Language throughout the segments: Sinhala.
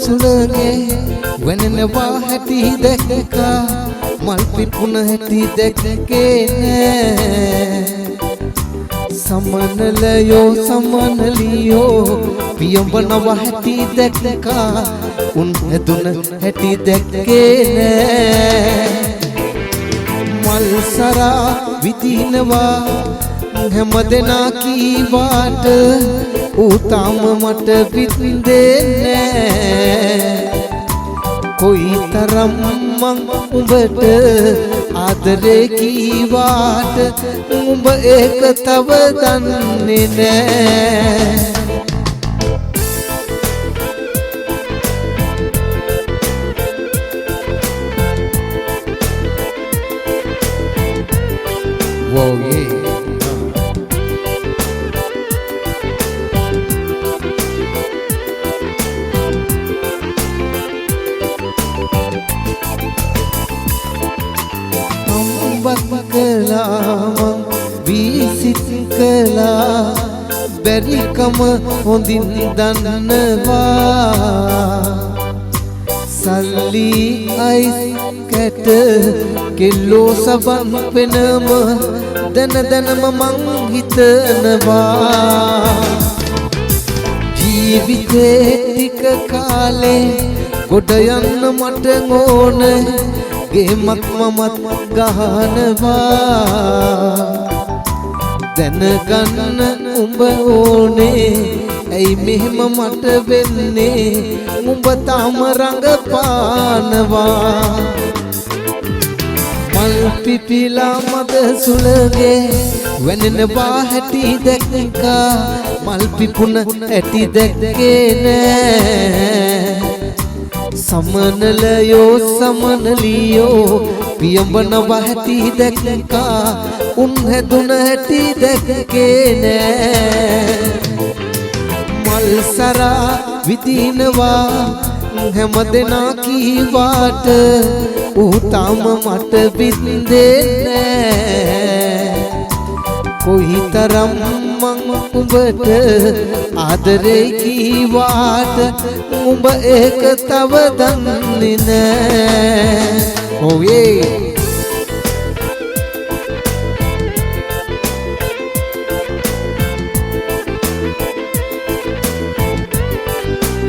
සුළගේ වෙනෙනවා හැටි දැක්කා මල් පිපුණ හැටි දැක්කේ නෑ සමනලයෝ සමනලියෝ පියඹනවා හැටි දැක්කා උන් හැදුන හැටි දැක්කේ නෑ මල් සරා විදිනවා හැමදෙනා කීවාට ඌ තාම මට විඳින්නේ නෑ කොයිතරම් මං උඹට ආදරේ කීවාට උඹ ඒක තව දන්නේ නෑ Whoa, yeah. Ambakala, visikala, berikama hondin danwa. Salli ice cat, kilo saban penama, danama manghitanawa. Jivite tika kale, godayan mata ngone. Gemak mamat gahanawa දැනගන්න උඹ ඕනේ ඇයි මෙහෙම මට වෙන්නේ උඹ තාම රඟපානවා මල් පිපිලා මද සුළගේ වෙනෙනවා හැටි දැක්කා මල් පිපුණ ඇටි දැක්කේ නෑ සමනලයෝ සමනලියෝ පියඹනවා හැටි දැක්කා උන් හැදුන හැටි දැක්කේ නෑ මල් සරා විදිනවා හැමදෙනා කීවාට ඌ තාම මට විඳින්නේ නෑ කොයිතරම් මං උඹට ආදරේ කීවාට උඹ ඒක තව දන්නේ නෑ Oh yeah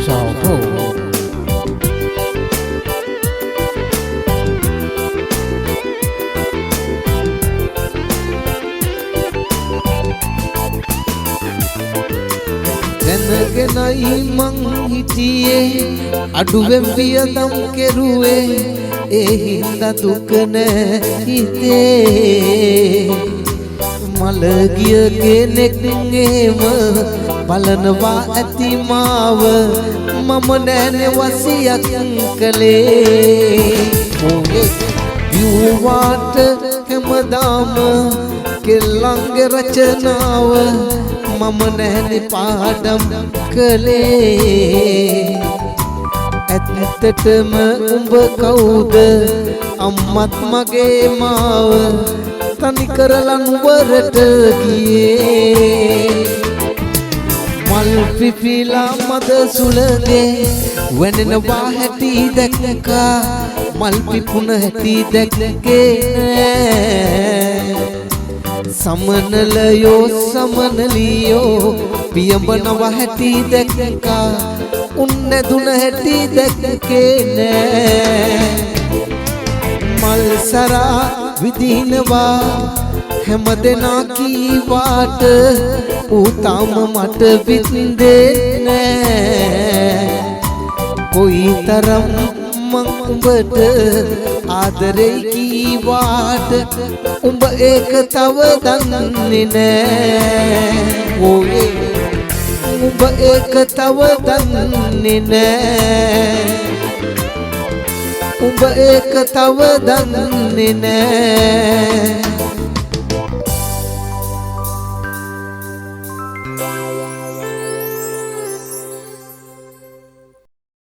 Ciao දැනගෙනයි මං හිටියේ අඩුවෙන් වියදම් කෙරුවේ ඒ හින්දා දුක නෑ හිතේ මල ගිය කෙනෙක් එහෙම බලනවා ඇති මාව මම නෑනේ වසියක් කළේ ඕනේ යුවාට හැමදාම කෙල්ලන්ගේ රචනාව මම නැහැනේ පාඩම් කළේ ඇත්තටම උඹ කවුද අම්මත් මගේ මාව තනි කරලා නුවරට ගියේ මල් පිපිලා මද සුළගේ වෙනෙනවා හැටි දැක්කා මල් පිපුණ හැටි දැක්කේ නෑ සමනලයෝ සමනලියෝ පියඹනවා හැටි දැක්කා උන් නැදුන හැටි දැක්කේ නෑ මල් සරා විදිනවා හැමදෙනා කීවාට ඌ තාම මට විඳින්නේ නෑ කොයිතරම් මං උඹට ආදරේ කීවාට උඹ ඒක තව දන්නේ නෑ ඕයේ උඹ ඒක තව දන්නේ නෑ උඹ ඒක තව දන්නේ නෑ